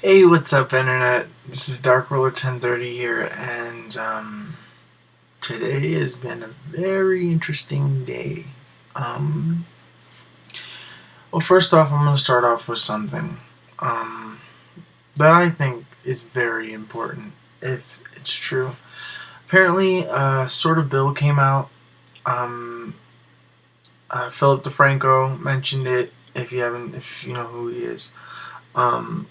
Hey, what's up, Internet? This is Dark Roller 1030 here, and today has been a very interesting day. Um, well, first off, I'm going to start off with something um, that I think is very important, if it's true. Apparently, a sort of bill came out. Um, Philip DeFranco mentioned it. If you know who he is. Um,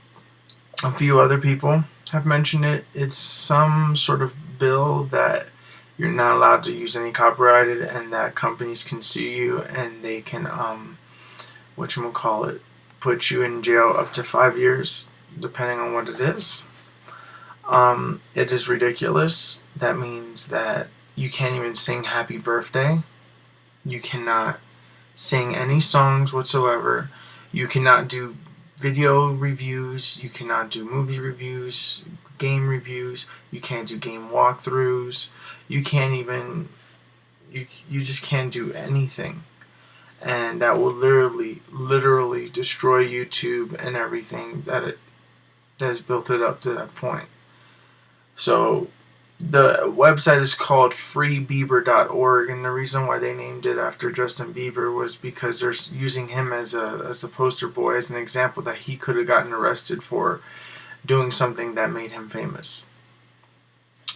a few other people have mentioned it. It's some sort of bill that you're not allowed to use any copyrighted, and that companies can sue you, and they can whatchamacallit, put you in jail up to 5 years, depending on what it is. It is ridiculous. That means that you can't even sing Happy Birthday. You cannot sing any songs whatsoever. You cannot do video reviews. You cannot do movie reviews, game reviews. You can't do game walkthroughs. You can't even. You just can't do anything. And that will literally destroy YouTube and everything that has built it up to that point. So the website is called freebieber.org, and the reason why they named it after Justin Bieber was because they're using him as a poster boy, as an example that he could have gotten arrested for doing something that made him famous.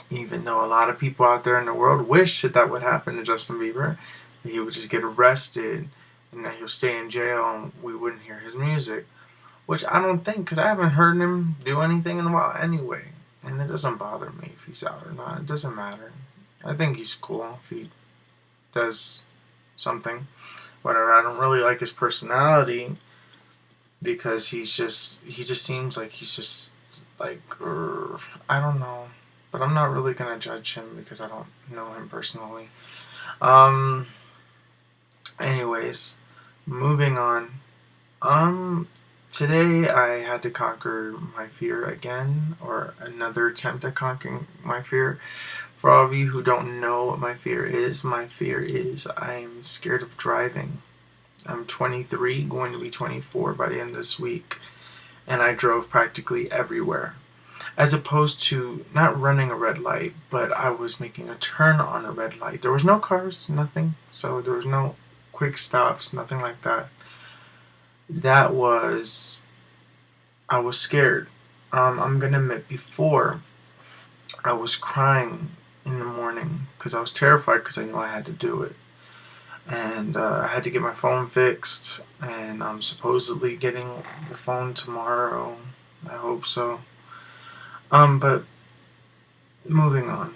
Even though a lot of people out there in the world wish that would happen to Justin Bieber, that he would just get arrested and that he'll stay in jail and we wouldn't hear his music. Which I don't think, because I haven't heard him do anything in a while anyway. And it doesn't bother me if he's out or not. It doesn't matter. I think he's cool if he does something. Whatever. I don't really like his personality because he just seems like he's just like, I don't know. But I'm not really going to judge him because I don't know him personally. Um, anyways, moving on. Today I had to conquer my fear again, or another attempt at conquering my fear. For all of you who don't know what my fear is I'm scared of driving. I'm 23, going to be 24 by the end of this week, and I drove practically everywhere. As opposed to not running a red light, but I was making a turn on a red light. There was no cars, nothing, so there was no quick stops, nothing like that. That was I was scared. I'm gonna admit, before I was crying in the morning because I was terrified because I knew I had to do it, and I had to get my phone fixed, and I'm supposedly getting the phone tomorrow. I hope so. But moving on,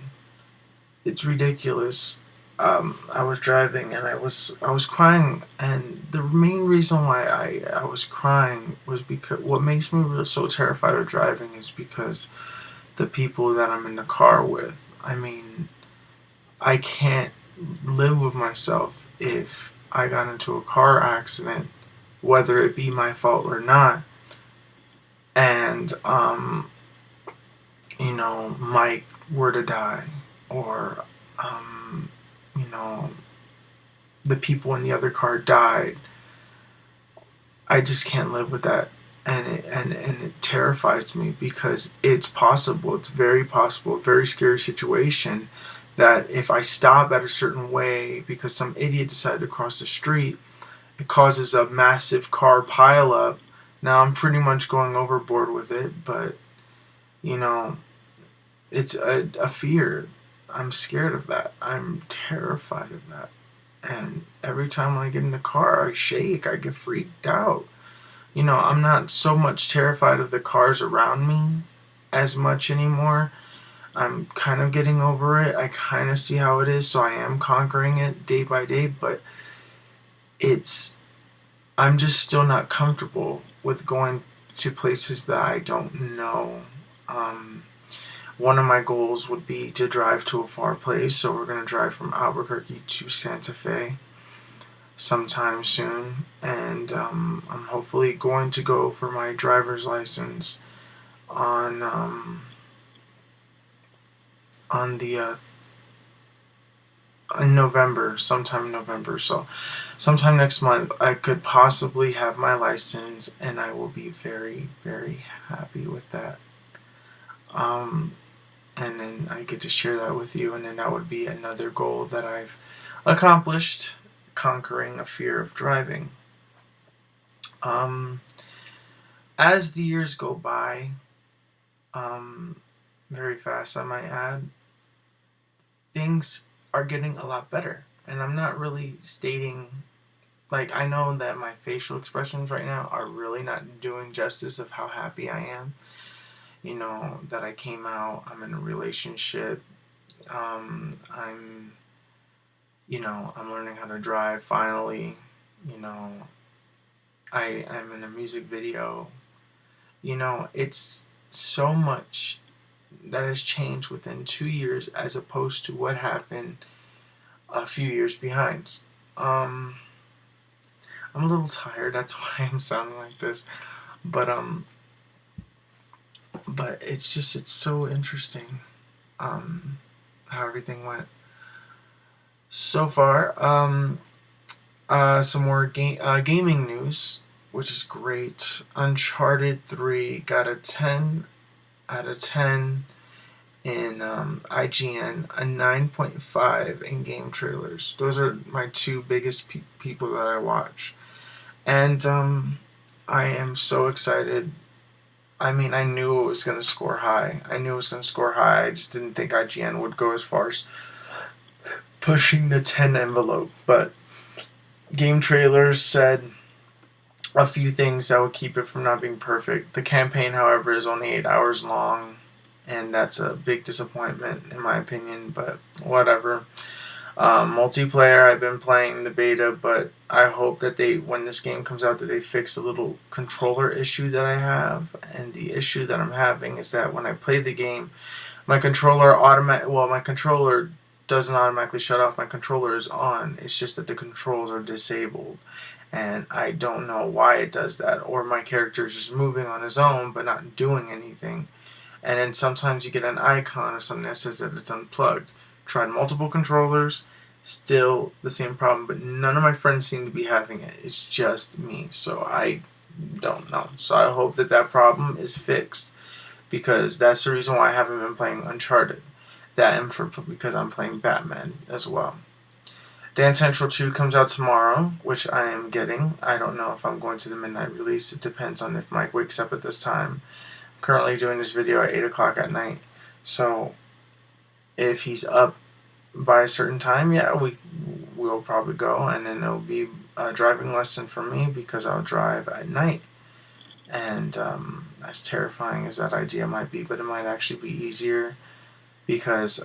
it's ridiculous. I was driving and I was crying, and the main reason why I was crying was because what makes me really so terrified of driving is because the people that I'm in the car with. I mean, I can't live with myself if I got into a car accident, whether it be my fault or not, and Mike were to die, or you know, the people in the other car died. I just can't live with that. And it terrifies me because it's possible, it's very possible, a very scary situation, that if I stop at a certain way because some idiot decided to cross the street, it causes a massive car pileup. Now I'm pretty much going overboard with it, but you know, it's a fear. I'm scared of that. I'm terrified of that. And every time I get in the car, I shake, I get freaked out. I'm not so much terrified of the cars around me as much anymore. I'm kind of getting over it. I kind of see how it is, so I am conquering it day by day, but it's I'm just still not comfortable with going to places that I don't know. Um, One of my goals would be to drive to a far place, so we're going to drive from Albuquerque to Santa Fe sometime soon, and I'm hopefully going to go for my driver's license on on the in November, sometime in November. So sometime next month, I could possibly have my license, and I will be very, very happy with that. Um, and then I get to share that with you, and then that would be another goal that I've accomplished, conquering a fear of driving. Um, as the years go by, um, very fast, I might add, things are getting a lot better. And I'm not really stating, like, I know that my facial expressions right now are really not doing justice of how happy I am. You know, that I came out, I'm in a relationship, I'm, I'm learning how to drive finally, you know, I'm in a music video. It's so much that has changed within 2 years as opposed to what happened a few years behind. Um, I'm a little tired, that's why I'm sounding like this. But it's so interesting how everything went so far. Some more gaming news, which is great. Uncharted 3 got a 10 out of 10 in IGN, a 9.5 in game trailers. Those are my two biggest people that I watch. And I am so excited. I mean, I knew it was going to score high. I just didn't think IGN would go as far as pushing the 10 envelope. But game trailers said a few things that would keep it from not being perfect. The campaign, however, is only 8 hours long, and that's a big disappointment in my opinion, but whatever. Multiplayer, I've been playing the beta, but I hope that when this game comes out, that they fix a little controller issue that I have. And the issue that I'm having is that when I play the game, my controller doesn't automatically shut off. My controller is on. It's just that the controls are disabled. And I don't know why it does that. Or my character is just moving on his own, but not doing anything. And then sometimes you get an icon or something that says that it's unplugged. Tried multiple controllers, still the same problem, but none of my friends seem to be having it. It's just me, so I don't know. So I hope that problem is fixed, because that's the reason why I haven't been playing Uncharted. That and because I'm playing Batman as well. Dance Central 2 comes out tomorrow, which I am getting. I don't know if I'm going to the midnight release. It depends on if Mike wakes up at this time. I'm currently doing this video at 8 o'clock at night, so if he's up by a certain time, yeah, we'll probably go, and then it'll be a driving lesson for me because I'll drive at night. And as terrifying as that idea might be, but it might actually be easier because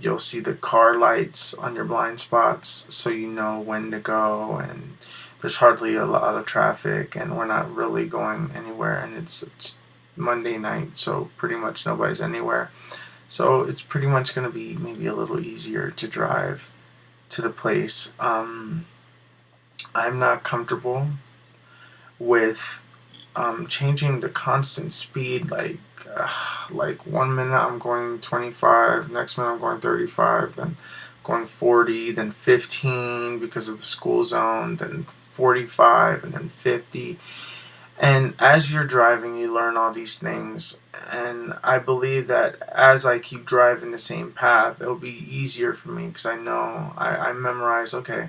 you'll see the car lights on your blind spots, so you know when to go, and there's hardly a lot of traffic, and we're not really going anywhere, and it's Monday night, so pretty much nobody's anywhere. So it's pretty much going to be maybe a little easier to drive to the place. I'm not comfortable with changing the constant speed. Like 1 minute I'm going 25, next minute I'm going 35, then going 40, then 15 because of the school zone, then 45, and then 50. And as you're driving, you learn all these things. And I believe that as I keep driving the same path, it'll be easier for me because I know I memorize, okay,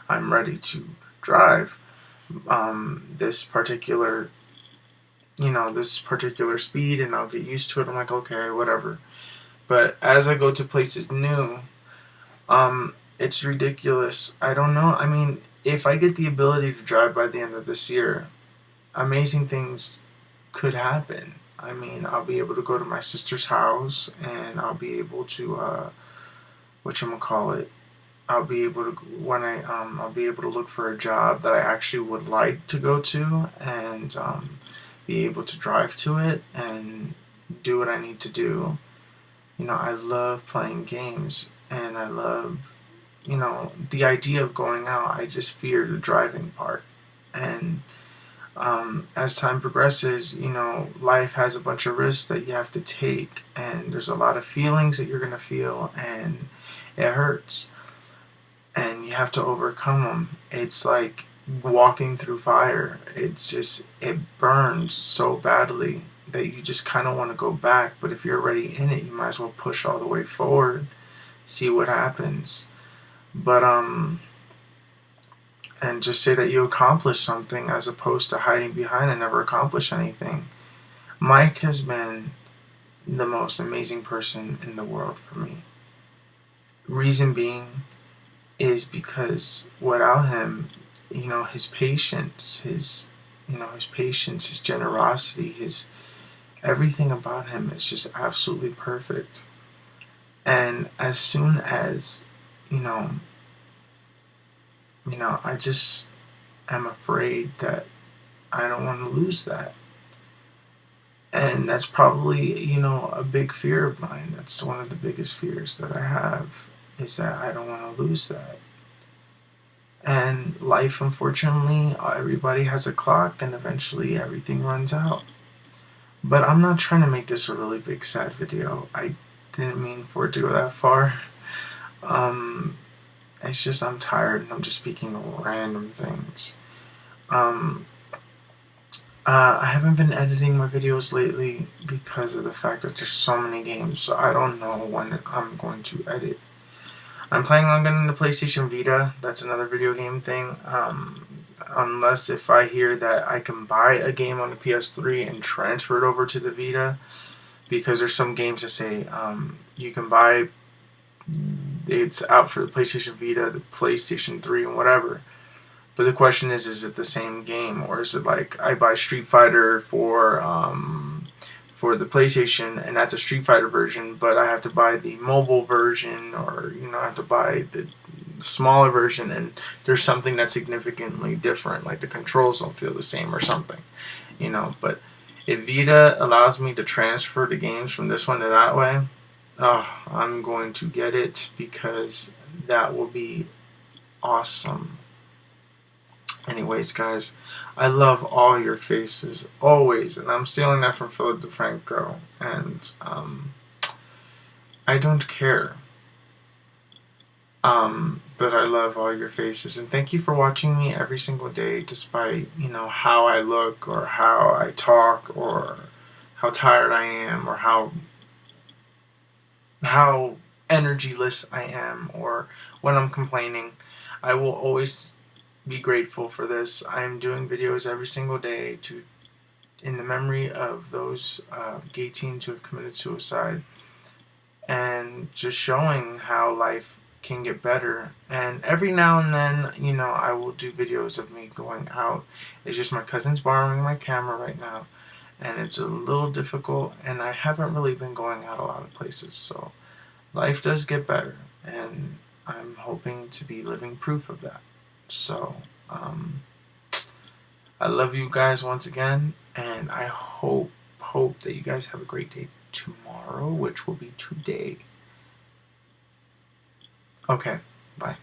I'm ready to drive this particular speed, and I'll get used to it. I'm like, okay, whatever. But as I go to places new, it's ridiculous. I don't know. I mean, if I get the ability to drive by the end of this year, amazing things could happen. I mean, I'll be able to go to my sister's house, and I'll be able to, I'll be able to I'll be able to look for a job that I actually would like to go to, and be able to drive to it and do what I need to do. I love playing games, and I love, the idea of going out. I just fear the driving part, and as time progresses, life has a bunch of risks that you have to take, and there's a lot of feelings that you're going to feel, and it hurts. and you have to overcome them. It's like walking through fire. It's just, it burns so badly that you just kind of want to go back. But if you're already in it, you might as well push all the way forward, see what happens. But and just say that you accomplished something as opposed to hiding behind and never accomplish anything. Mike has been the most amazing person in the world for me. Reason being is because without him, his patience, his generosity, his everything about him is just absolutely perfect. And as soon as, you know, I just am afraid that I don't want to lose that. And that's probably, a big fear of mine. That's one of the biggest fears that I have, is that I don't want to lose that. And life, unfortunately, everybody has a clock and eventually everything runs out. But I'm not trying to make this a really big sad video. I didn't mean for it to go that far. It's just I'm tired and I'm just speaking random things. I haven't been editing my videos lately because of the fact that there's so many games, so I don't know when I'm going to edit. I'm planning on getting the PlayStation Vita. That's another video game thing. Unless if I hear that I can buy a game on the PS3 and transfer it over to the Vita, because there's some games that say you can buy, it's out for the PlayStation Vita, the PlayStation 3, and whatever. But the question is it the same game, or is it like I buy Street Fighter for the PlayStation, and that's a Street Fighter version, but I have to buy the mobile version, or I have to buy the smaller version, and there's something that's significantly different, like the controls don't feel the same or something, But if Vita allows me to transfer the games from this one to that way, I'm going to get it, because that will be awesome. Anyways, guys, I love all your faces, always, and I'm stealing that from Philip DeFranco, and I don't care. But I love all your faces, and thank you for watching me every single day, despite, how I look, or how I talk, or how tired I am, or how energyless I am, or when I'm complaining. I will always be grateful for this. I am doing videos every single day in the memory of those gay teens who have committed suicide, and just showing how life can get better. And every now and then, I will do videos of me going out. It's just my cousin's borrowing my camera right now, and it's a little difficult, and I haven't really been going out a lot of places, so life does get better, and I'm hoping to be living proof of that. So, I love you guys once again, and I hope that you guys have a great day tomorrow, which will be today. Okay, bye.